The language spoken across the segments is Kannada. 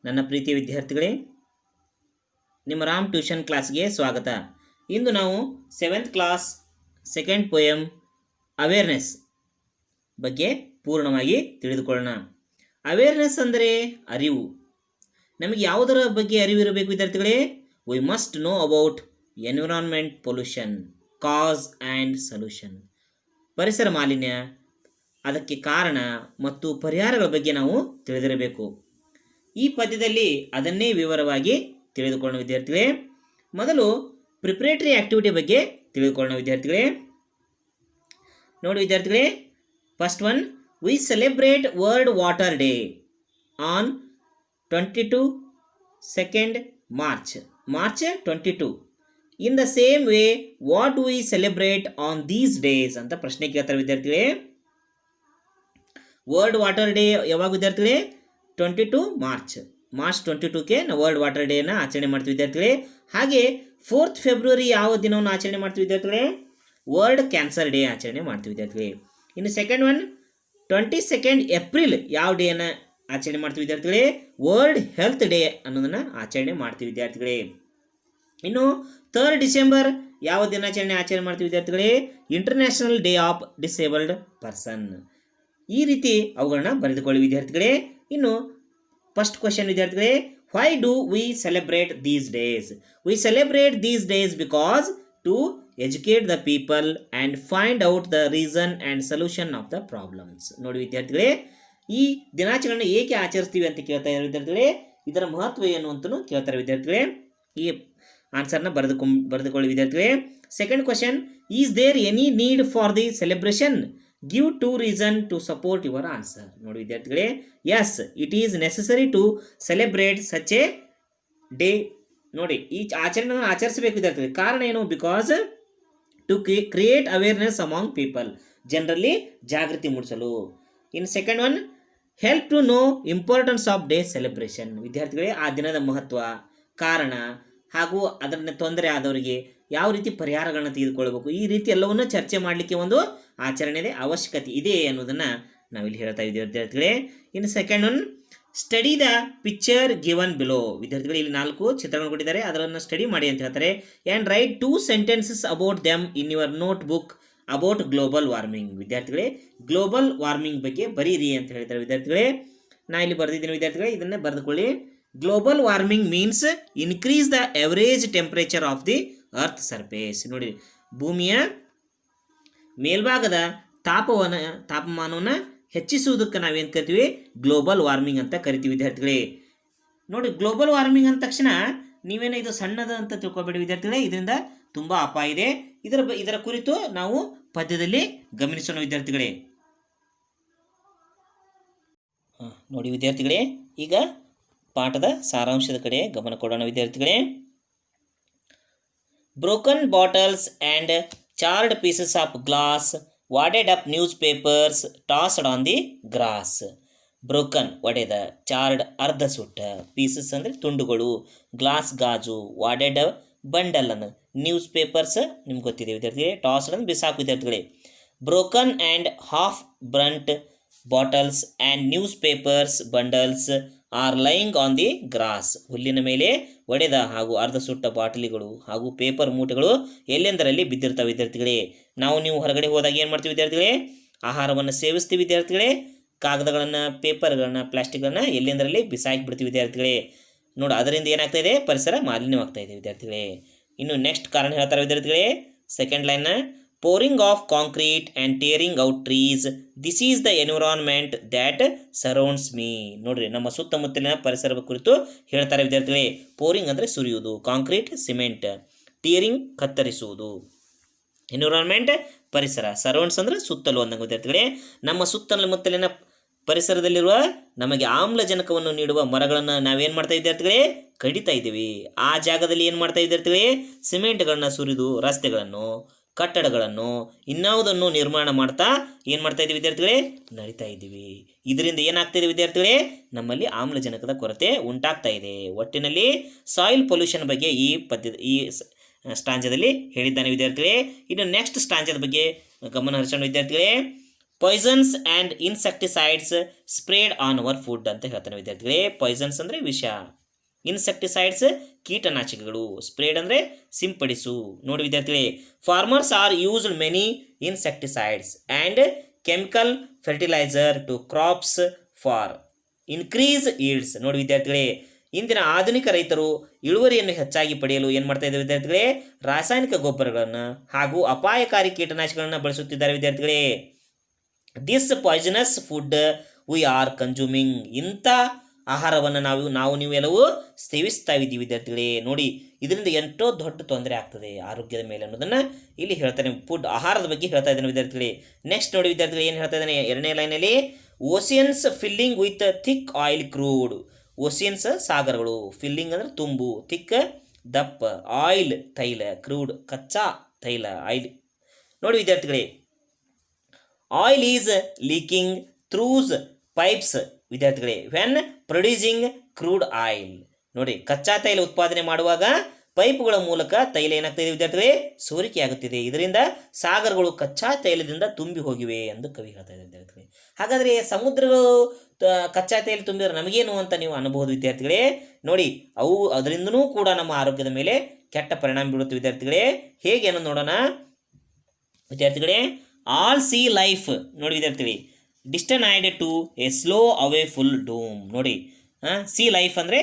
ನನ್ನ ಪ್ರೀತಿಯ ವಿದ್ಯಾರ್ಥಿಗಳೇ, ನಿಮ್ಮ ರಾಮ್ ಟ್ಯೂಷನ್ ಕ್ಲಾಸ್ಗೆ ಸ್ವಾಗತ. ಇಂದು ನಾವು 7th class second poem awareness ಬಗ್ಗೆ ಪೂರ್ಣವಾಗಿ ತಿಳಿದುಕೊಳ್ಳೋಣ. ಅವೇರ್ನೆಸ್ ಅಂದರೆ ಅರಿವು. ನಮಗೆ ಯಾವುದರ ಬಗ್ಗೆ ಅರಿವು ಇರಬೇಕು ವಿದ್ಯಾರ್ಥಿಗಳೇ? We must know about environment pollution, cause and solution. ಪರಿಸರ ಮಾಲಿನ್ಯ, ಅದಕ್ಕೆ ಕಾರಣ ಮತ್ತು ಪರಿಹಾರಗಳ ಬಗ್ಗೆ ನಾವು ತಿಳಿದಿರಬೇಕು. ಈ ಪದ್ಯದಲ್ಲಿ ಅದನ್ನೇ ವಿವರವಾಗಿ ತಿಳಿದುಕೊಳ್ಳೋಣ ವಿದ್ಯಾರ್ಥಿಗಳೇ. ಮೊದಲು ಪ್ರಿಪರೇಟರಿ ಆಕ್ಟಿವಿಟಿ ಬಗ್ಗೆ ತಿಳಿದುಕೊಳ್ಳೋಣ ವಿದ್ಯಾರ್ಥಿಗಳೇ. ನೋಡಿ ವಿದ್ಯಾರ್ಥಿಗಳೇ, first one, V celebrate world water day on 22 March 22. In the same way what do we celebrate on these days ಅಂತ ಪ್ರಶ್ನೆ ಕೇಳ್ತಾರೆ ವಿದ್ಯಾರ್ಥಿಗಳೇ. ವರ್ಲ್ಡ್ ವಾಟರ್ ಡೇ ಯಾವಾಗ ವಿದ್ಯಾರ್ಥಿಗಳೇ? 22 ಮಾರ್ಚ್ 22ಕ್ಕೆ ನಾವು ವರ್ಲ್ಡ್ ವಾಟರ್ ಡೇನ ಆಚರಣೆ ಮಾಡ್ತೀವಿ ವಿದ್ಯಾರ್ಥಿಗಳೇ. ಹಾಗೆ 4th February ಯಾವ ದಿನವನ್ನು ಆಚರಣೆ ಮಾಡ್ತೀವಿ ವಿದ್ಯಾರ್ಥಿಗಳೇ? ವರ್ಲ್ಡ್ ಕ್ಯಾನ್ಸರ್ ಡೇ ಆಚರಣೆ ಮಾಡ್ತೀವಿ ವಿದ್ಯಾರ್ಥಿಗಳೇ. ಇನ್ನು ಸೆಕೆಂಡ್ ಒನ್, 22 April ಯಾವ ಡೇನ ಆಚರಣೆ ಮಾಡ್ತೀವಿ ವಿದ್ಯಾರ್ಥಿಗಳೇ? ವರ್ಲ್ಡ್ ಹೆಲ್ತ್ ಡೇ ಅನ್ನೋದನ್ನು ಆಚರಣೆ ಮಾಡ್ತೀವಿ ವಿದ್ಯಾರ್ಥಿಗಳೇ. ಇನ್ನು 3rd December ಯಾವ ದಿನಾಚರಣೆ ಆಚರಣೆ ಮಾಡ್ತೀವಿ ವಿದ್ಯಾರ್ಥಿಗಳೇ? International day of disabled person. ಈ ರೀತಿ ಅವುಗಳನ್ನ ಬರೆದುಕೊಳ್ಳಿ ವಿದ್ಯಾರ್ಥಿಗಳೇ. ಇನ್ನು ಫಸ್ಟ್ ಕ್ವೆಶ್ಚನ್ ವಿದ್ಯಾರ್ಥಿಗಳೇ, why do we celebrate these days? We celebrate these days because to educate the people and find out the reason and solution of the problems. ನೋಡಿ ವಿದ್ಯಾರ್ಥಿಗಳೇ, ಈ ದಿನಾಚರಣೆ ಏಕೆ ಆಚರಿಸ್ತೀವಿ ಅಂತ ಕೇಳ್ತಾ ಇದ್ದಾರೆ ವಿದ್ಯಾರ್ಥಿಗಳೇ. ಇದರ ಮಹತ್ವ ಏನು ಅಂತಲೂ ಕೇಳ್ತಾರೆ ವಿದ್ಯಾರ್ಥಿಗಳೇ. ಈ ಆನ್ಸರ್ನ ಬರೆದುಕೊಳ್ಳಿ ವಿದ್ಯಾರ್ಥಿಗಳೇ. Second question, is there any need for the celebration? Give 2 reasons to support your answer. ನೋಡಿ ವಿದ್ಯಾರ್ಥಿಗಳೇ, yes, it is necessary to celebrate such a day. ನೋಡಿ, ಈ ಆಚರಣೆಯನ್ನು ಆಚರಿಸಬೇಕು ವಿದ್ಯಾರ್ಥಿಗಳೇ. ಕಾರಣ ಏನು? Because to create awareness among people, ಜನರಲ್ಲಿ ಜಾಗೃತಿ ಮೂಡಿಸಲು. In second one, help to know importance of day celebration. ವಿದ್ಯಾರ್ಥಿಗಳೇ, ಆ ದಿನದ ಮಹತ್ವ, ಕಾರಣ ಹಾಗೂ ಅದನ್ನು ತೊಂದರೆ ಆದವರಿಗೆ ಯಾವ ರೀತಿ ಪರಿಹಾರಗಳನ್ನ ತೆಗೆದುಕೊಳ್ಬೇಕು, ಈ ರೀತಿ ಎಲ್ಲವನ್ನೂ ಚರ್ಚೆ ಮಾಡಲಿಕ್ಕೆ ಒಂದು ಆಚರಣೆಯ ಅವಶ್ಯಕತೆ ಇದೆ ಅನ್ನೋದನ್ನು ನಾವಿಲ್ಲಿ ಹೇಳ್ತಾ ಇದ್ದೀವಿ ವಿದ್ಯಾರ್ಥಿಗಳೇ. ಇನ್ನು second one, study the picture given below. ವಿದ್ಯಾರ್ಥಿಗಳು, ಇಲ್ಲಿ 4 ಚಿತ್ರಗಳನ್ನು ಕೊಟ್ಟಿದ್ದಾರೆ, ಅದನ್ನು ಸ್ಟಡಿ ಮಾಡಿ ಅಂತ ಹೇಳ್ತಾರೆ. And right 2 sentences about them in your note book about global warming. ವಿದ್ಯಾರ್ಥಿಗಳೇ, ಗ್ಲೋಬಲ್ ವಾರ್ಮಿಂಗ್ ಬಗ್ಗೆ ಬರೀರಿ ಅಂತ ಹೇಳ್ತಾರೆ ವಿದ್ಯಾರ್ಥಿಗಳೇ. ನಾ ಇಲ್ಲಿ ಬರೆದಿದ್ದೀನಿ ವಿದ್ಯಾರ್ಥಿಗಳೇ, ಇದನ್ನೇ ಬರೆದುಕೊಳ್ಳಿ. Global warming means increase the average temperature of the earth surface. ನೋಡಿ, ಭೂಮಿಯ ಮೇಲ್ಭಾಗದ ತಾಪಮಾನವನ್ನು ಹೆಚ್ಚಿಸುವುದಕ್ಕೆ ನಾವೇನು ಕರಿತೀವಿ? ಗ್ಲೋಬಲ್ ವಾರ್ಮಿಂಗ್ ಅಂತ ಕರಿತೀವಿ ವಿದ್ಯಾರ್ಥಿಗಳೇ. ನೋಡಿ, ಗ್ಲೋಬಲ್ ವಾರ್ಮಿಂಗ್ ಅಂದ ತಕ್ಷಣ ನೀವೇನೋ ಇದು ಸಣ್ಣದ ಅಂತ ತಿಳ್ಕೊಬೇಡಿ ವಿದ್ಯಾರ್ಥಿಗಳೇ, ಇದರಿಂದ ತುಂಬ ಅಪಾಯ ಇದೆ. ಇದರ ಕುರಿತು ನಾವು ಪದ್ಯದಲ್ಲಿ ಗಮನಿಸೋಣ ವಿದ್ಯಾರ್ಥಿಗಳೇ. ನೋಡಿ ವಿದ್ಯಾರ್ಥಿಗಳೇ, ಈಗ ಪಾಠದ ಸಾರಾಂಶದ ಕಡೆ ಗಮನ ಕೊಡೋಣ ವಿದ್ಯಾರ್ಥಿಗಳೇ. Broken bottles and charred pieces of glass, wadded up newspapers tossed on the grass. Broken ಒಡೆದ, ಚಾರ್ಡ್ ಅರ್ಧ ಸುಟ್ಟ, ಪೀಸಸ್ ಅಂದರೆ ತುಂಡುಗಳು, ಗ್ಲಾಸ್ ಗಾಜು, ವಾಡೆಡ್ ಬಂಡಲ್ ಅನ್ನು, ನ್ಯೂಸ್ ಪೇಪರ್ಸ್ ನಿಮ್ಗೆ ಗೊತ್ತಿದೆ ವಿದ್ಯಾರ್ಥಿಗಳೇ, ಟಾಸ್ಡ್ ಅಂದ್ರೆ ಬಿಸಾಕು ವಿದ್ಯಾರ್ಥಿಗಳೇ. Broken and half burnt bottles and newspapers bundles are lying on the grass. ಹುಲ್ಲಿನ ಮೇಲೆ ಒಡೆದ ಹಾಗೂ ಅರ್ಧ ಸುಟ್ಟ ಬಾಟಲಿಗಳು ಹಾಗೂ ಪೇಪರ್ ಮೂಟೆಗಳು ಎಲ್ಲೆಂದರಲ್ಲಿ ಬಿದ್ದಿರ್ತಾವೆ ವಿದ್ಯಾರ್ಥಿಗಳೇ. ನೀವು ಹೊರಗಡೆ ಹೋದಾಗ ಏನು ಮಾಡ್ತೀವಿ ವಿದ್ಯಾರ್ಥಿಗಳೇ? ಆಹಾರವನ್ನು ಸೇವಿಸ್ತೀವಿ ವಿದ್ಯಾರ್ಥಿಗಳೇ. ಕಾಗದಗಳನ್ನು, ಪೇಪರ್ಗಳನ್ನು, ಪ್ಲಾಸ್ಟಿಕ್ಗಳನ್ನು ಎಲ್ಲೆಂದರಲ್ಲಿ ಬಿಸಾಕಿ ಬಿಡ್ತೀವಿ ವಿದ್ಯಾರ್ಥಿಗಳೇ. ನೋಡಿ, ಅದರಿಂದ ಏನಾಗ್ತಾ ಇದೆ? ಪರಿಸರ ಮಾಲಿನ್ಯವಾಗ್ತಾ ಇದೆ ವಿದ್ಯಾರ್ಥಿಗಳೇ. ಇನ್ನು ನೆಕ್ಸ್ಟ್ ಕಾರಣ ಹೇಳ್ತಾರೆ ವಿದ್ಯಾರ್ಥಿಗಳೇ, second line, pouring of concrete and tearing out trees, this is the environment that surrounds me. ನೋಡ್ರಿ, ನಮ್ಮ ಸುತ್ತಮುತ್ತಲಿನ ಪರಿಸರದ ಕುರಿತು ಹೇಳ್ತಾರೆ ವಿದ್ಯಾರ್ಥಿಗಳೇ. ಪೋರಿಂಗ್ ಅಂದರೆ ಸುರಿಯುವುದು, ಕಾಂಕ್ರೀಟ್ ಸಿಮೆಂಟ್, ಟೀರಿಂಗ್ ಕತ್ತರಿಸುವುದು, ಎನ್ವಿರಾನ್ಮೆಂಟ್ ಪರಿಸರ, ಸರೌಂಡ್ಸ್ ಅಂದರೆ ಸುತ್ತಲೂ ಅಂದಂಗೆ ವಿದ್ಯಾರ್ಥಿಗಳೇ. ನಮ್ಮ ಸುತ್ತಮುತ್ತಲಿನ ಪರಿಸರದಲ್ಲಿರುವ ನಮಗೆ ಆಮ್ಲಜನಕವನ್ನು ನೀಡುವ ಮರಗಳನ್ನು ನಾವೇನು ಮಾಡ್ತಾ ವಿದ್ಯಾರ್ಥಿಗಳೇ? ಕಡಿತಾ ಇದ್ದೀವಿ. ಆ ಜಾಗದಲ್ಲಿ ಏನು ಮಾಡ್ತಾ ವಿದ್ಯಾರ್ಥಿಗಳೇ? ಸಿಮೆಂಟ್ಗಳನ್ನ ಸುರಿದು ರಸ್ತೆಗಳನ್ನು, ಕಟ್ಟಡಗಳನ್ನು, ಇನ್ಯಾವುದನ್ನು ನಿರ್ಮಾಣ ಮಾಡ್ತಾ ಏನು ಮಾಡ್ತಾ ಇದ್ದೀವಿ ವಿದ್ಯಾರ್ಥಿಗಳೇ? ನಡೀತಾ ಇದ್ದೀವಿ. ಇದರಿಂದ ಏನಾಗ್ತಾ ಇದೆ ವಿದ್ಯಾರ್ಥಿಗಳೇ? ನಮ್ಮಲ್ಲಿ ಆಮ್ಲಜನಕದ ಕೊರತೆ ಉಂಟಾಗ್ತಾ ಇದೆ. ಒಟ್ಟಿನಲ್ಲಿ ಸಾಯಿಲ್ ಪೊಲ್ಯೂಷನ್ ಬಗ್ಗೆ ಈ ಸ್ಟಾಂಜದಲ್ಲಿ ಹೇಳಿದ್ದಾನೆ ವಿದ್ಯಾರ್ಥಿಗಳೇ. ಇನ್ನು ನೆಕ್ಸ್ಟ್ ಸ್ಟಾಂಜದ ಬಗ್ಗೆ ಗಮನ ಹರಿಸೋಣ ವಿದ್ಯಾರ್ಥಿಗಳೇ. Poisson's and insecticides spread on hour food ಅಂತ ಹೇಳ್ತಾನೆ ವಿದ್ಯಾರ್ಥಿಗಳೇ. ಪಾಯ್ಸನ್ಸ್ ಅಂದರೆ ವಿಷ, ಇನ್ಸೆಕ್ಟಿಸೈಡ್ಸ್ ಕೀಟನಾಶಕಗಳು, ಸ್ಪ್ರೇಡ್ ಅಂದರೆ ಸಿಂಪಡಿಸು. ನೋಡಿ ವಿದ್ಯಾರ್ಥಿಗಳೇ, farmers are used many insecticides and chemical fertilizer to crops for increase yields. ನೋಡಿ ವಿದ್ಯಾರ್ಥಿಗಳೇ, ಇಂದಿನ ಆಧುನಿಕ ರೈತರು ಇಳುವರಿಯನ್ನು ಹೆಚ್ಚಾಗಿ ಪಡೆಯಲು ಏನು ಮಾಡ್ತಾ ಇದ್ದಾರೆ ವಿದ್ಯಾರ್ಥಿಗಳೇ, ರಾಸಾಯನಿಕ ಗೊಬ್ಬರಗಳನ್ನು ಹಾಗೂ ಅಪಾಯಕಾರಿ ಕೀಟನಾಶಕಗಳನ್ನು ಬಳಸುತ್ತಿದ್ದಾರೆ ವಿದ್ಯಾರ್ಥಿಗಳೇ. This poisonous food we are consuming. ಇಂಥ ಆಹಾರವನ್ನು ನಾವು ನೀವೆಲ್ಲವೂ ಸೇವಿಸ್ತಾ ಇದ್ದೀವಿ ವಿದ್ಯಾರ್ಥಿಗಳೇ. ನೋಡಿ, ಇದರಿಂದ ಎಂಟೋ ದೊಡ್ಡ ತೊಂದರೆ ಆಗ್ತದೆ ಆರೋಗ್ಯದ ಮೇಲೆ ಅನ್ನೋದನ್ನು ಇಲ್ಲಿ ಹೇಳ್ತಾನೆ. ಫುಡ್, ಆಹಾರದ ಬಗ್ಗೆ ಹೇಳ್ತಾ ಇದ್ದಾನೆ ವಿದ್ಯಾರ್ಥಿಗಳೇ. ನೆಕ್ಸ್ಟ್ ನೋಡಿ ವಿದ್ಯಾರ್ಥಿಗಳು ಏನು ಹೇಳ್ತಾ ಇದ್ದಾನೆ ಎರಡನೇ ಲೈನಲ್ಲಿ, oceans filling with thick oil crude. Oceans ಸಾಗರಗಳು, ಫಿಲ್ಲಿಂಗ್ ಅಂದರೆ ತುಂಬು, ಥಿಕ್ ದಪ್ಪ, ಆಯಿಲ್ ತೈಲ, ಕ್ರೂಡ್ ಕಚ್ಚಾ ತೈಲ ಆಯಿಲ್. ನೋಡಿ ವಿದ್ಯಾರ್ಥಿಗಳೇ, ಆಯಿಲ್ ಈಸ್ ಲೀಕಿಂಗ್ ಥ್ರೂಸ್ ಪೈಪ್ಸ್ ವಿದ್ಯಾರ್ಥಿಗಳೇ ವೆನ್ ಪ್ರೊಡ್ಯೂಸಿಂಗ್ ಕ್ರೂಡ್ ಆಯಿಲ್. ನೋಡಿ, ಕಚ್ಚಾ ತೈಲ ಉತ್ಪಾದನೆ ಮಾಡುವಾಗ ಪೈಪ್ಗಳ ಮೂಲಕ ತೈಲ ಏನಾಗ್ತಿದೆ ವಿದ್ಯಾರ್ಥಿಗಳೇ, ಸೋರಿಕೆಯಾಗುತ್ತಿದೆ. ಇದರಿಂದ ಸಾಗರಗಳು ಕಚ್ಚಾ ತೈಲದಿಂದ ತುಂಬಿ ಹೋಗಿವೆ ಎಂದು ಕವಿ ಹೇಳ್ತಾ ಇದ್ದಾರೆ ವಿದ್ಯಾರ್ಥಿಗಳೇ. ಹಾಗಾದರೆ ಸಮುದ್ರಗಳು ಕಚ್ಚಾ ತೈಲ ತುಂಬಿದ್ರೆ ನಮಗೇನು ಅಂತ ನೀವು ಅನ್ಬಹುದು ವಿದ್ಯಾರ್ಥಿಗಳೇ. ನೋಡಿ, ಅದರಿಂದನೂ ಕೂಡ ನಮ್ಮ ಆರೋಗ್ಯದ ಮೇಲೆ ಕೆಟ್ಟ ಪರಿಣಾಮ ಬೀಳುತ್ತೆ ವಿದ್ಯಾರ್ಥಿಗಳೇ. ಹೇಗೆ ಅನ್ನೋದು ನೋಡೋಣ ವಿದ್ಯಾರ್ಥಿಗಳೇ. ಆಲ್ ಸಿ ಲೈಫ್ ನೋಡಿ ವಿದ್ಯಾರ್ಥಿಗಳೇ, destined to a slow awful doom. ನೋಡಿ, ಸಿ ಲೈಫ್ ಅಂದರೆ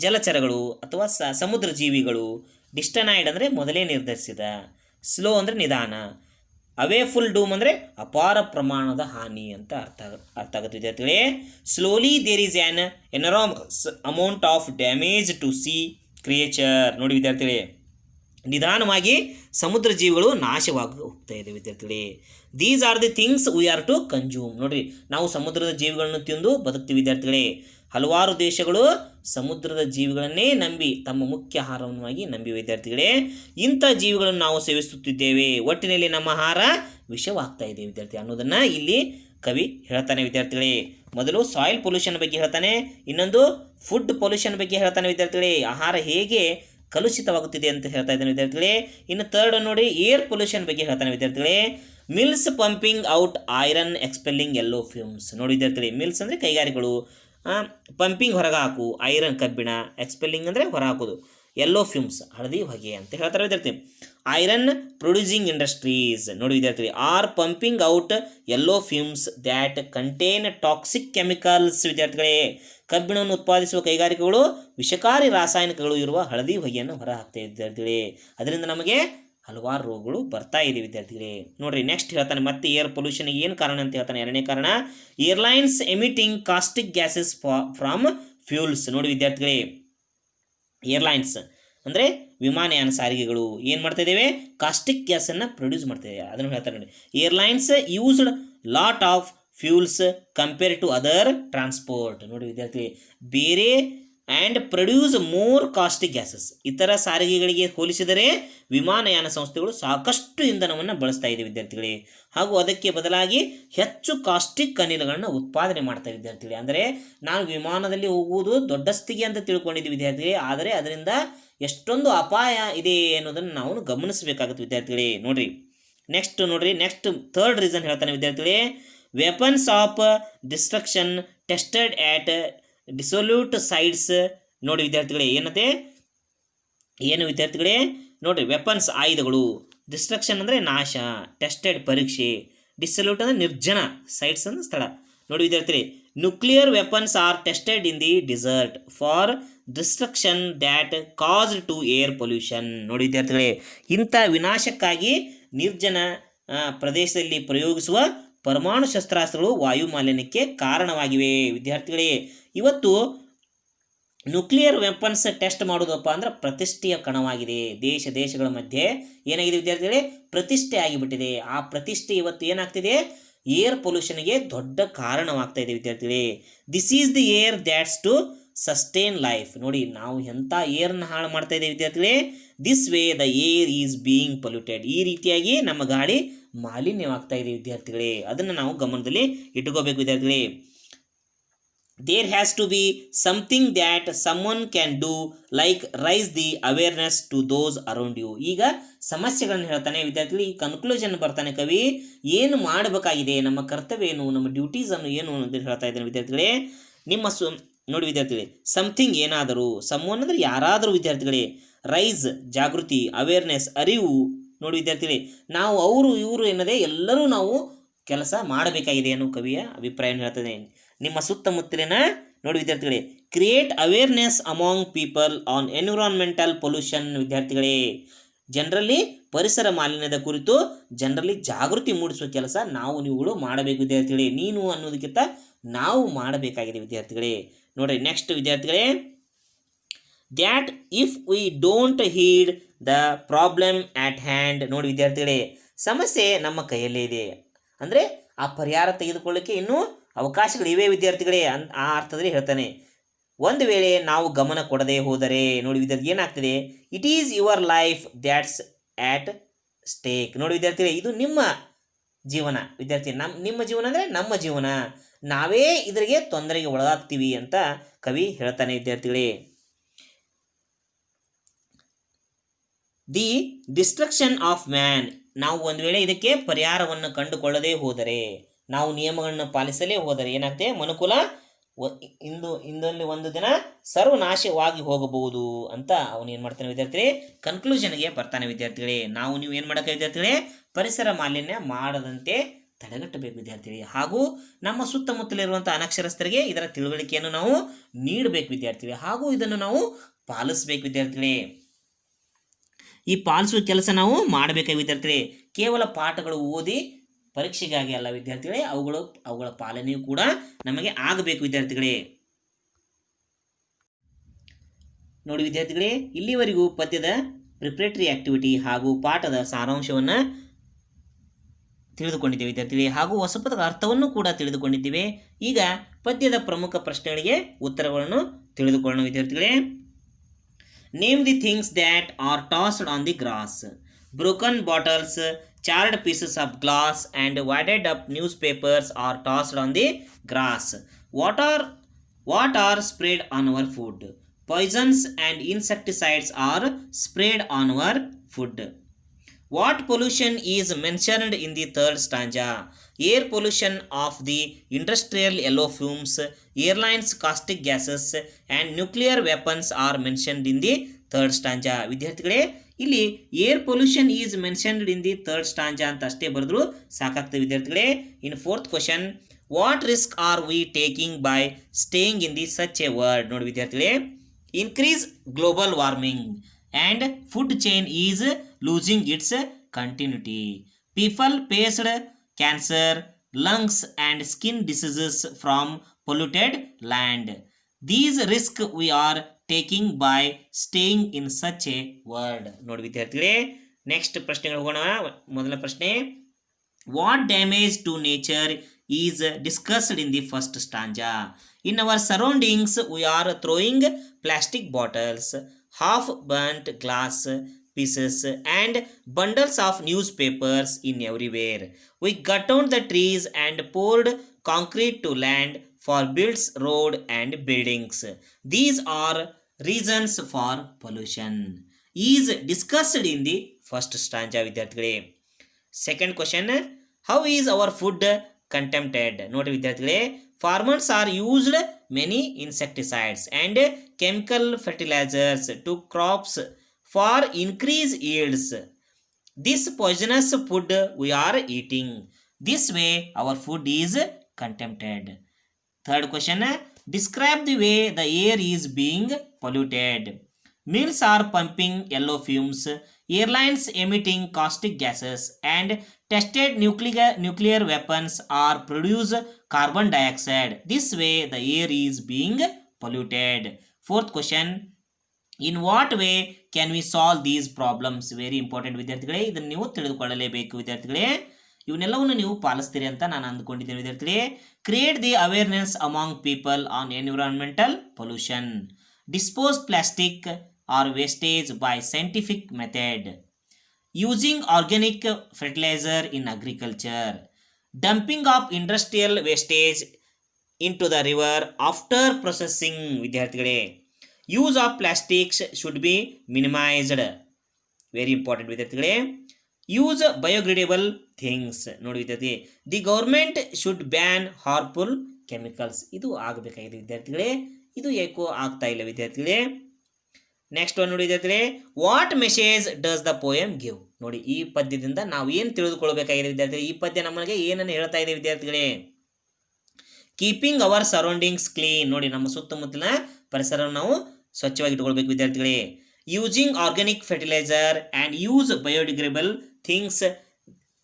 ಜಲಚರಗಳು ಅಥವಾ ಸಮುದ್ರ ಜೀವಿಗಳು. ಡಿಸ್ಟನೈಡ್ ಅಂದರೆ ಮೊದಲೇ ನಿರ್ಧರಿಸಿದ, ಸ್ಲೋ ಅಂದರೆ ನಿಧಾನ, ಅವೇ ಫುಲ್ ಡೂಮ್ ಅಂದರೆ ಅಪಾರ ಪ್ರಮಾಣದ ಹಾನಿ ಅಂತ ಅರ್ಥ ಆಗುತ್ತೆ ವಿದ್ಯಾರ್ಥಿಗಳೇ. Slowly there is an enormous amount of damage to sea creature. ನೋಡಿ ವಿದ್ಯಾರ್ಥಿಗಳೇ, ನಿಧಾನವಾಗಿ ಸಮುದ್ರ ಜೀವಿಗಳು ನಾಶವಾಗಿ ಹೋಗ್ತಾ ಇದೆ ವಿದ್ಯಾರ್ಥಿಗಳೇ. These are the things we are to consume. ನೋಡಿರಿ, ನಾವು ಸಮುದ್ರದ ಜೀವಿಗಳನ್ನು ತಿಂದು ಬದುಕ್ತೀವಿ ವಿದ್ಯಾರ್ಥಿಗಳೇ. ಹಲವಾರು ದೇಶಗಳು ಸಮುದ್ರದ ಜೀವಿಗಳನ್ನೇ ನಂಬಿ ತಮ್ಮ ಮುಖ್ಯ ಆಹಾರವನ್ನಾಗಿ ನಂಬಿ ವಿದ್ಯಾರ್ಥಿಗಳೇ. ಇಂಥ ಜೀವಿಗಳನ್ನು ನಾವು ಸೇವಿಸುತ್ತಿದ್ದೇವೆ, ಒಟ್ಟಿನಲ್ಲಿ ನಮ್ಮ ಆಹಾರ ವಿಷವಾಗ್ತಾ ಇದೆ ವಿದ್ಯಾರ್ಥಿ ಅನ್ನೋದನ್ನು ಇಲ್ಲಿ ಕವಿ ಹೇಳ್ತಾನೆ ವಿದ್ಯಾರ್ಥಿಗಳೇ. ಮೊದಲು ಸಾಯಿಲ್ ಪೊಲ್ಯೂಷನ್ ಬಗ್ಗೆ ಹೇಳ್ತಾನೆ, ಇನ್ನೊಂದು ಫುಡ್ ಪೊಲ್ಯೂಷನ್ ಬಗ್ಗೆ ಹೇಳ್ತಾನೆ ವಿದ್ಯಾರ್ಥಿಗಳೇ. ಆಹಾರ ಹೇಗೆ ಕಲುಷಿತವಾಗುತ್ತಿದೆ ಅಂತ ಹೇಳ್ತಾ ಇದ್ದಾನೆ ವಿದ್ಯಾರ್ಥಿಗಳೇ. ಇನ್ನು ಥರ್ಡ್ ನೋಡಿ, ಏರ್ ಪೊಲ್ಯೂಷನ್ ಬಗ್ಗೆ ಹೇಳ್ತಾನೆ ವಿದ್ಯಾರ್ಥಿಗಳೇ. Mills pumping out iron expelling yellow fumes. ನೋಡಿ ವಿದ್ಯಾರ್ಥಿಗಳೇ, ಮಿಲ್ಸ್ ಅಂದರೆ ಕೈಗಾರಿಕೆಗಳು, ಪಂಪಿಂಗ್ ಹೊರಗೆ ಹಾಕು ಐರನ್ ಕಬ್ಬಿಣ, ಎಕ್ಸ್ಪೆಲ್ಲಿಂಗ್ ಅಂದರೆ ಹೊರ ಹಾಕೋದು, ಯೆಲ್ಲೋ ಫ್ಯೂಮ್ಸ್ ಹಳದಿ ಹೊಗೆ ಅಂತ ಹೇಳ್ತಾರೆ ವಿದ್ಯಾರ್ಥಿ. ಐರನ್ ಪ್ರೊಡ್ಯೂಸಿಂಗ್ ಇಂಡಸ್ಟ್ರೀಸ್ ನೋಡಿ ವಿದ್ಯಾರ್ಥಿ are pumping out yellow fumes that contain toxic chemicals. ವಿದ್ಯಾರ್ಥಿಗಳೇ, ಕಬ್ಬಿಣವನ್ನು ಉತ್ಪಾದಿಸುವ ಕೈಗಾರಿಕೆಗಳು ವಿಷಕಾರಿ ರಾಸಾಯನಿಕಗಳು ಇರುವ ಹಳದಿ ಹೊಗೆಯನ್ನು ಹೊರ ಹಾಕ್ತಾ ವಿದ್ಯಾರ್ಥಿಗಳೇ. ಅದರಿಂದ ನಮಗೆ ಹಲವಾರು ರೋಗಗಳು ಬರ್ತಾ ಇದೆ ವಿದ್ಯಾರ್ಥಿಗಳೇ. ನೋಡ್ರಿ, ನೆಕ್ಸ್ಟ್ ಹೇಳ್ತಾನೆ ಮತ್ತೆ ಏರ್ ಪೊಲ್ಯೂಷನ್ಗೆ ಏನು ಕಾರಣ ಅಂತ ಹೇಳ್ತಾನೆ. ಎರಡನೇ ಕಾರಣ, airlines emitting caustic gases from fuels. ನೋಡಿ ವಿದ್ಯಾರ್ಥಿಗಳೇ, ಏರ್ಲೈನ್ಸ್ ಅಂದರೆ ವಿಮಾನಯಾನ ಸಾರಿಗೆಗಳು ಏನು ಮಾಡ್ತಾ ಇದ್ದೇವೆ, ಕಾಸ್ಟಿಕ್ ಗ್ಯಾಸನ್ನು ಪ್ರೊಡ್ಯೂಸ್ ಮಾಡ್ತಾ ಇದ್ದೇವೆ. ಅದನ್ನು ಹೇಳ್ತಾರೆ ನೋಡಿ. Airlines used lot of fuels compare to other transport. ನೋಡಿ ವಿದ್ಯಾರ್ಥಿ, ಬೇರೆ and produce more caustic gases. ಇತರ ಸಾರಿಗೆಗಳಿಗೆ ಹೋಲಿಸಿದರೆ ವಿಮಾನಯಾನ ಸಂಸ್ಥೆಗಳು ಸಾಕಷ್ಟು ಇಂಧನವನ್ನು ಬಳಸ್ತಾ ಇದೆ ವಿದ್ಯಾರ್ಥಿಗಳೇ. ಹಾಗೂ ಅದಕ್ಕೆ ಬದಲಾಗಿ ಹೆಚ್ಚು ಕಾಸ್ಟಿಕ್ ಅನಿಲಗಳನ್ನು ಉತ್ಪಾದನೆ ಮಾಡ್ತಾ ವಿದ್ಯಾರ್ಥಿಗಳೇ. ಅಂದರೆ ನಾವು ವಿಮಾನದಲ್ಲಿ ಹೋಗುವುದು ದೊಡ್ಡಸ್ತಿಗೆ ಅಂತ ತಿಳ್ಕೊಂಡಿದ್ದೀವಿ ವಿದ್ಯಾರ್ಥಿಗಳೇ, ಆದರೆ ಅದರಿಂದ ಎಷ್ಟೊಂದು ಅಪಾಯ ಇದೆ ಅನ್ನೋದನ್ನು ನಾವು ಗಮನಿಸಬೇಕಾಗುತ್ತೆ ವಿದ್ಯಾರ್ಥಿಗಳೇ. ನೋಡಿರಿ, ನೆಕ್ಸ್ಟ್ ಥರ್ಡ್ ರೀಸನ್ ಹೇಳ್ತಾನೆ ವಿದ್ಯಾರ್ಥಿಗಳೇ. Weapons of destruction tested at desolate sites. ನೋಡಿ ವಿದ್ಯಾರ್ಥಿಗಳೇ, ಏನು ವಿದ್ಯಾರ್ಥಿಗಳೇ ನೋಡಿರಿ, ವೆಪನ್ಸ್ ಆಯುಧಗಳು, ಡಿಸ್ಟ್ರಕ್ಷನ್ ಅಂದರೆ ನಾಶ, ಟೆಸ್ಟೆಡ್ ಪರೀಕ್ಷೆ, ಡಿಸೊಲ್ಯೂಟ್ ಅಂದರೆ ನಿರ್ಜನ, ಸೈಡ್ಸ್ ಅಂದರೆ ಸ್ಥಳ. ನೋಡಿ ವಿದ್ಯಾರ್ಥಿಗಳೇ, nuclear weapons are tested in the desert for destruction that caused to air pollution. ನೋಡಿ ವಿದ್ಯಾರ್ಥಿಗಳೇ, ಇಂಥ ವಿನಾಶಕ್ಕಾಗಿ ನಿರ್ಜನ ಪ್ರದೇಶದಲ್ಲಿ ಪ್ರಯೋಗಿಸುವ ಪರಮಾಣು ಶಸ್ತ್ರಾಸ್ತ್ರಗಳು ವಾಯು ಮಾಲಿನ್ಯಕ್ಕೆ ಕಾರಣವಾಗಿವೆ ವಿದ್ಯಾರ್ಥಿಗಳೇ. ಇವತ್ತು ನ್ಯೂಕ್ಲಿಯರ್ ವೆಪನ್ಸ್ ಟೆಸ್ಟ್ ಮಾಡೋದಪ್ಪ ಅಂದ್ರೆ ಪ್ರತಿಷ್ಠೆಯ ಕಣವಾಗಿದೆ. ದೇಶಗಳ ಮಧ್ಯೆ ಏನಾಗಿದೆ ವಿದ್ಯಾರ್ಥಿಗಳೇ, ಪ್ರತಿಷ್ಠೆ ಆಗಿಬಿಟ್ಟಿದೆ. ಆ ಪ್ರತಿಷ್ಠೆ ಇವತ್ತು ಏನಾಗ್ತಿದೆ, ಏರ್ ಪೊಲ್ಯೂಷನ್ಗೆ ದೊಡ್ಡ ಕಾರಣವಾಗ್ತಾ ಇದೆ ವಿದ್ಯಾರ್ಥಿಗಳೇ. This is the air that's to sustain life. ನೋಡಿ, ನಾವು ಎಂಥ ಏರ್ನ ಹಾಳು ಮಾಡ್ತಾ ಇದ್ದೇವೆ ವಿದ್ಯಾರ್ಥಿಗಳೇ. This way the air is being polluted. ಈ ರೀತಿಯಾಗಿ ನಮ್ಮ ಗಾಳಿ ಮಾಲಿನ್ಯವಾಗ್ತಾ ಇದೆ ವಿದ್ಯಾರ್ಥಿಗಳೇ. ಅದನ್ನು ನಾವು ಗಮನದಲ್ಲಿ ಇಟ್ಕೋಬೇಕು ವಿದ್ಯಾರ್ಥಿಗಳೇ. there has to be something that someone can do, like raise the awareness to those around you. ಈಗ ಸಮಸ್ಯೆಗಳನ್ನು ಹೇಳ್ತಾನೆ ವಿದ್ಯಾರ್ಥಿಗಳು. ಈ ಕನ್ಕ್ಲೂಷನ್ ಬರ್ತಾನೆ ಕವಿ, ಏನು ಮಾಡಬೇಕಾಗಿದೆ, ನಮ್ಮ ಕರ್ತವ್ಯ ಏನು, ನಮ್ಮ ಡ್ಯೂಟೀಸ್ ಅನ್ನು ಏನು ಅಂತ ಹೇಳ್ತಾ ಇದ್ದಾನೆ ವಿದ್ಯಾರ್ಥಿಗಳೇ. ನಿಮ್ಮ ನೋಡಿ ವಿದ್ಯಾರ್ಥಿಗಳೇ, ಸಮಥಿಂಗ್ ಏನಾದರೂ, ಸಮ್ಮನ್ ಅಂದರೆ ಯಾರಾದರೂ ವಿದ್ಯಾರ್ಥಿಗಳೇ, ರೈಸ್ ಜಾಗೃತಿ, ಅವೇರ್ನೆಸ್ ಅರಿವು. ನೋಡಿ ವಿದ್ಯಾರ್ಥಿಗಳೇ, ನಾವು ಅವರು ಇವರು ಎನ್ನದೇ ಎಲ್ಲರೂ ನಾವು ಕೆಲಸ ಮಾಡಬೇಕಾಗಿದೆ ಅನ್ನೋ ಕವಿಯ ಅಭಿಪ್ರಾಯ ಹೇಳ್ತದೆ. ನಿಮ್ಮ ಸುತ್ತಮುತ್ತಲಿನ ನೋಡಿ ವಿದ್ಯಾರ್ಥಿಗಳೇ, create awareness among people on environmental pollution. ವಿದ್ಯಾರ್ಥಿಗಳೇ, ಜನರಲ್ಲಿ ಪರಿಸರ ಮಾಲಿನ್ಯದ ಕುರಿತು ಜನರಲ್ಲಿ ಜಾಗೃತಿ ಮೂಡಿಸುವ ಕೆಲಸ ನಾವು ನೀವುಗಳು ಮಾಡಬೇಕು ವಿದ್ಯಾರ್ಥಿಗಳೇ. ನೀನು ಅನ್ನೋದಕ್ಕಿಂತ ನಾವು ಮಾಡಬೇಕಾಗಿದೆ ವಿದ್ಯಾರ್ಥಿಗಳೇ. ನೋಡ್ರಿ ನೆಕ್ಸ್ಟ್ ವಿದ್ಯಾರ್ಥಿಗಳೇ, that if we don't heed the problem at hand. ನೋಡಿ ವಿದ್ಯಾರ್ಥಿಗಳೇ, ಸಮಸ್ಯೆ ನಮ್ಮ ಕೈಯಲ್ಲೇ ಇದೆ, ಅಂದರೆ ಆ ಪರಿಹಾರ ತೆಗೆದುಕೊಳ್ಳಿಕ್ಕೆ ಇನ್ನೂ ಅವಕಾಶಗಳಿವೆ ವಿದ್ಯಾರ್ಥಿಗಳೇ. ಆ ಅರ್ಥದಲ್ಲಿ ಹೇಳ್ತಾನೆ. ಒಂದು ವೇಳೆ ನಾವು ಗಮನ ಕೊಡದೆ ಹೋದರೆ ನೋಡಿ ವಿದ್ಯಾರ್ಥಿ ಏನಾಗ್ತದೆ, it is your life that's at stake. ನೋಡಿ ವಿದ್ಯಾರ್ಥಿಗಳೇ, ಇದು ನಿಮ್ಮ ಜೀವನ ವಿದ್ಯಾರ್ಥಿ. ನಿಮ್ಮ ಜೀವನ ಅಂದರೆ ನಮ್ಮ ಜೀವನ, ನಾವೇ ಇದರಿಗೆ ತೊಂದರೆಗೆ ಒಳಗಾಗ್ತೀವಿ ಅಂತ ಕವಿ ಹೇಳ್ತಾನೆ ವಿದ್ಯಾರ್ಥಿಗಳೇ. The destruction of man. ನಾವು ಒಂದು ವೇಳೆ ಇದಕ್ಕೆ ಪರಿಹಾರವನ್ನು ಕಂಡುಕೊಳ್ಳದೇ ಹೋದರೆ, ನಾವು ನಿಯಮಗಳನ್ನು ಪಾಲಿಸಲೇ ಹೋದರೆ ಏನಾಗ್ತದೆ, ಮನುಕುಲ ಇಂದಲ್ಲಿ ಒಂದು ದಿನ ಸರ್ವನಾಶವಾಗಿ ಹೋಗಬಹುದು ಅಂತ ಅವನು ಏನು ಮಾಡ್ತಾನೆ ವಿದ್ಯಾರ್ಥಿಗಳೇ, ಕನ್ಕ್ಲೂಷನ್ಗೆ ಬರ್ತಾನೆ ವಿದ್ಯಾರ್ಥಿಗಳೇ. ನಾವು ನೀವು ಏನು ಮಾಡೋಕ್ಕೆ ವಿದ್ಯಾರ್ಥಿಗಳೇ, ಪರಿಸರ ಮಾಲಿನ್ಯ ಮಾಡದಂತೆ ತಡೆಗಟ್ಟಬೇಕು ವಿದ್ಯಾರ್ಥಿಗಳೇ. ಹಾಗೂ ನಮ್ಮ ಸುತ್ತಮುತ್ತಲಿರುವಂಥ ಅನಕ್ಷರಸ್ಥರಿಗೆ ಇದರ ತಿಳುವಳಿಕೆಯನ್ನು ನಾವು ನೀಡಬೇಕು ವಿದ್ಯಾರ್ಥಿಗಳೇ. ಹಾಗೂ ಇದನ್ನು ನಾವು ಪಾಲಿಸಬೇಕು ವಿದ್ಯಾರ್ಥಿಗಳೇ. ಈ ಪಾಲಿಸುವ ಕೆಲಸ ನಾವು ಮಾಡಬೇಕಾಗಿ ವಿದ್ಯಾರ್ಥಿಗಳೇ. ಕೇವಲ ಪಾಠಗಳು ಓದಿ ಪರೀಕ್ಷೆಗಾಗಿ ಅಲ್ಲ ವಿದ್ಯಾರ್ಥಿಗಳೇ, ಅವುಗಳ ಪಾಲನೆಯೂ ಕೂಡ ನಮಗೆ ಆಗಬೇಕು ವಿದ್ಯಾರ್ಥಿಗಳೇ. ನೋಡಿ ವಿದ್ಯಾರ್ಥಿಗಳೇ, ಇಲ್ಲಿವರೆಗೂ ಪದ್ಯದ ಪ್ರಿಪ್ರೇಟರಿ ಆಕ್ಟಿವಿಟಿ ಹಾಗೂ ಪಾಠದ ಸಾರಾಂಶವನ್ನು ತಿಳಿದುಕೊಂಡಿದ್ದೇವೆ ವಿದ್ಯಾರ್ಥಿಗಳೇ. ಹಾಗೂ ಹೊಸ ಪದದ ಅರ್ಥವನ್ನು ಕೂಡ ತಿಳಿದುಕೊಂಡಿದ್ದೇವೆ. ಈಗ ಪದ್ಯದ ಪ್ರಮುಖ ಪ್ರಶ್ನೆಗಳಿಗೆ ಉತ್ತರಗಳನ್ನು ತಿಳಿದುಕೊಳ್ಳೋಣ ವಿದ್ಯಾರ್ಥಿಗಳೇ. Name the things that are tossed on the grass. Broken bottles, charred pieces of glass and wadded up newspapers are tossed on the grass. What are sprayed on our food? Poisons and insecticides are sprayed on our food. What pollution is mentioned in the third stanza? Air pollution of the industrial yellow fumes, airlines caustic gases and nuclear weapons are mentioned in the third stanza. ವಿದ್ಯಾರ್ಥಿಗಳೇ, ಇಲ್ಲಿ air pollution is mentioned in the third stanza ಅಂತ ಅಷ್ಟೇ ಬರೆದ್ರು ಸಾಕಾಗ್ತದೆ ವಿದ್ಯಾರ್ಥಿಗಳೇ. In fourth question, what risk are we taking by staying in the such a world. ನೋಡಿ ವಿದ್ಯಾರ್ಥಿಗಳೇ, increase global warming and food chain is losing its continuity. People faced cancer, lungs and skin diseases from polluted land. These risks we are taking by staying in such a world. ನೋಡಿ ವಿದ್ಯಾರ್ಥಿಗಳೇ, ನೆಕ್ಸ್ಟ್ ಪ್ರಶ್ನೆಗಳು ಹೋಗೋಣ. ಮೊದಲ ಪ್ರಶ್ನೆ, what damage to nature is discussed in the first stanza. In our surroundings we are throwing plastic bottles, half burnt glass pieces and bundles of newspapers in everywhere. We cut down the trees and poured concrete to land for builds road and buildings. These are reasons for pollution. Is discussed in the first stanza ವಿದ್ಯಾರ್ಥಿಗಳೇ. Second question, how is our food contaminated. ನೋಡಿ ವಿದ್ಯಾರ್ಥಿಗಳೇ, farmers are used many insecticides and chemical fertilizers to crops for increased yields. This poisonous food we are eating. This way our food is contaminated. Third question, describe the way the air is being polluted. Mills are pumping yellow fumes, airlines emitting caustic gases, and tested nuclear weapons are produce carbon dioxide. This way the air is being polluted. Fourth question, in what way can we solve these problems? Very important ವಿದ್ಯಾರ್ಥಿಗಳೇ, ಇದನ್ನು ನೀವು ತಿಳಿದುಕೊಳ್ಳಲೇಬೇಕು ವಿದ್ಯಾರ್ಥಿಗಳೇ. ಇವನ್ನೆಲ್ಲವನ್ನು ನೀವು ಪಾಲಿಸ್ತೀರಿ ಅಂತ ನಾನು ಅಂದ್ಕೊಂಡಿದ್ದೇನೆ ವಿದ್ಯಾರ್ಥಿಗಳೇ. Create the awareness among people on environmental pollution. Dispose plastic or wastage by scientific method. Using organic fertiliser in agriculture. Dumping of industrial wastage into the river after processing. ವಿದ್ಯಾರ್ಥಿಗಳೇ, use of plastics should be minimised. Very important ವಿದ್ಯಾರ್ಥಿಗಳೇ. Use biodegradable things. ನೋಡಿ ವಿದ್ಯಾರ್ಥಿ, the government should ban harmful chemicals. ಇದು ಆಗಬೇಕಾಗಿದೆ ವಿದ್ಯಾರ್ಥಿಗಳೇ, ಇದು ಏಕೋ ಆಗ್ತಾ ಇಲ್ಲ ವಿದ್ಯಾರ್ಥಿಗಳೇ. ನೆಕ್ಸ್ಟ್ ಒನ್ ನೋಡಿ ವಿದ್ಯಾರ್ಥಿಗಳೇ, what message does the poem give. ನೋಡಿ, ಈ ಪದ್ಯದಿಂದ ನಾವು ಏನು ತಿಳಿದುಕೊಳ್ಬೇಕಾಗಿದೆ ವಿದ್ಯಾರ್ಥಿಗಳೇ? ಈ ಪದ್ಯ ನಮಗೆ ಏನನ್ನು ಹೇಳ್ತಾ ಇದೆ ವಿದ್ಯಾರ್ಥಿಗಳೇ? Keeping our surroundings clean. ನೋಡಿ, ನಮ್ಮ ಸುತ್ತಮುತ್ತಲಿನ ಪರಿಸರವನ್ನು ನಾವು ಸ್ವಚ್ಛವಾಗಿ ಇಟ್ಕೊಳ್ಬೇಕು ವಿದ್ಯಾರ್ಥಿಗಳೇ. Using organic fertiliser and use biodegradable things.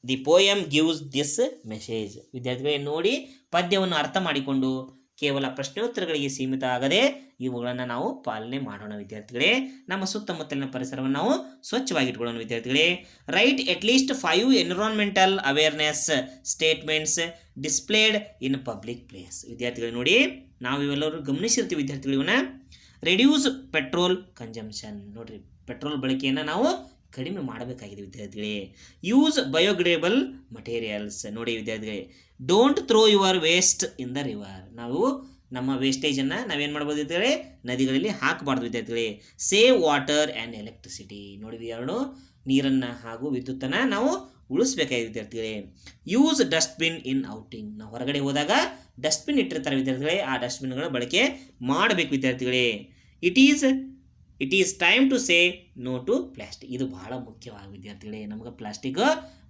The poem gives this message. ವಿದ್ಯಾರ್ಥಿಗಳೇ ನೋಡಿ, ಪದ್ಯವನ್ನು ಅರ್ಥ ಮಾಡಿಕೊಂಡು ಕೇವಲ ಪ್ರಶ್ನೋತ್ತರಗಳಿಗೆ ಸೀಮಿತ ಆಗದೆ ಇವುಗಳನ್ನು ನಾವು ಪಾಲನೆ ಮಾಡೋಣ ವಿದ್ಯಾರ್ಥಿಗಳೇ. ನಮ್ಮ ಸುತ್ತಮುತ್ತಲಿನ ಪರಿಸರವನ್ನು ನಾವು ಸ್ವಚ್ಛವಾಗಿ ಇಟ್ಕೊಳ್ಳೋಣ ವಿದ್ಯಾರ್ಥಿಗಳೇ. Write at least 5 environmental awareness statements displayed in public place. ವಿದ್ಯಾರ್ಥಿಗಳೇ ನೋಡಿ, ನಾವು ಇವೆಲ್ಲರೂ ಗಮನಿಸಿರ್ತೀವಿ ವಿದ್ಯಾರ್ಥಿಗಳು ಇವನ್ನ. Reduce petrol consumption. ನೋಡಿರಿ, ಪೆಟ್ರೋಲ್ ಬಳಕೆಯನ್ನು ನಾವು ಕಡಿಮೆ ಮಾಡಬೇಕಾಗಿದೆ ವಿದ್ಯಾರ್ಥಿಗಳೇ. Use biodegradable materials. ನೋಡಿ ವಿದ್ಯಾರ್ಥಿಗಳೇ, don't throw your waste in the river. ನಾವು ನಮ್ಮ ವೇಸ್ಟೇಜನ್ನು ನಾವೇನು ಮಾಡ್ಬೋದು ವಿದ್ಯಾರ್ಥಿಗಳೇ? ನದಿಗಳಲ್ಲಿ ಹಾಕಬಾರ್ದು ವಿದ್ಯಾರ್ಥಿಗಳೇ. Save water and electricity. ನೋಡಿ, ಎರಡು ನೀರನ್ನು ಹಾಗೂ ವಿದ್ಯುತ್ತನ್ನು ನಾವು ಉಳಿಸ್ಬೇಕಾಗಿದೆ ವಿದ್ಯಾರ್ಥಿಗಳೇ. Use dustbin in outing. ನಾವು ಹೊರಗಡೆ ಹೋದಾಗ ಡಸ್ಟ್ಬಿನ್ ಇಟ್ಟಿರ್ತಾರೆ ವಿದ್ಯಾರ್ಥಿಗಳೇ, ಆ ಡಸ್ಟ್ಬಿನ್ಗಳ ಬಳಕೆ ಮಾಡಬೇಕು ವಿದ್ಯಾರ್ಥಿಗಳೇ. It is time to say no to plastic. ಇದು ಬಹಳ ಮುಖ್ಯವಾಗಿ ವಿದ್ಯಾರ್ಥಿಗಳೇ. ನಮಗೆ ಪ್ಲಾಸ್ಟಿಕ್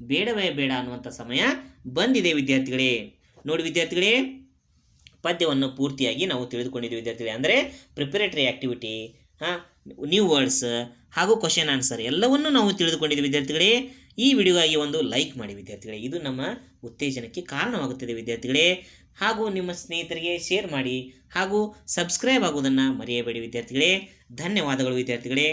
ಬೇಡವೇ ಬೇಡ ಅನ್ನುವಂಥ ಸಮಯ ಬಂದಿದೆ ವಿದ್ಯಾರ್ಥಿಗಳೇ. ನೋಡಿ ವಿದ್ಯಾರ್ಥಿಗಳೇ, ಪದ್ಯವನ್ನು ಪೂರ್ತಿಯಾಗಿ ನಾವು ತಿಳಿದುಕೊಂಡಿದ್ದೀವಿ ವಿದ್ಯಾರ್ಥಿಗಳೇ. ಅಂದರೆ ಪ್ರಿಪರೇಟರಿ ಆ್ಯಕ್ಟಿವಿಟಿ, ನ್ಯೂ ವರ್ಡ್ಸ್ ಹಾಗೂ ಕ್ವಶನ್ ಆನ್ಸರ್ ಎಲ್ಲವನ್ನೂ ನಾವು ತಿಳಿದುಕೊಂಡಿದ್ದೀವಿ ವಿದ್ಯಾರ್ಥಿಗಳೇ. ಈ ವಿಡಿಯೋಗಾಗಿ ಒಂದು ಲೈಕ್ ಮಾಡಿ ವಿದ್ಯಾರ್ಥಿಗಳೇ, ಇದು ನಮ್ಮ ಉತ್ತೇಜನಕ್ಕೆ ಕಾರಣವಾಗುತ್ತದೆ ವಿದ್ಯಾರ್ಥಿಗಳೇ. ಹಾಗೂ ನಿಮ್ಮ ಸ್ನೇಹಿತರಿಗೆ ಶೇರ್ ಮಾಡಿ ಹಾಗೂ ಸಬ್ಸ್ಕ್ರೈಬ್ ಆಗುವುದನ್ನು ಮರೆಯಬೇಡಿ ವಿದ್ಯಾರ್ಥಿಗಳೇ. ಧನ್ಯವಾದಗಳು ವಿದ್ಯಾರ್ಥಿಗಳೇ.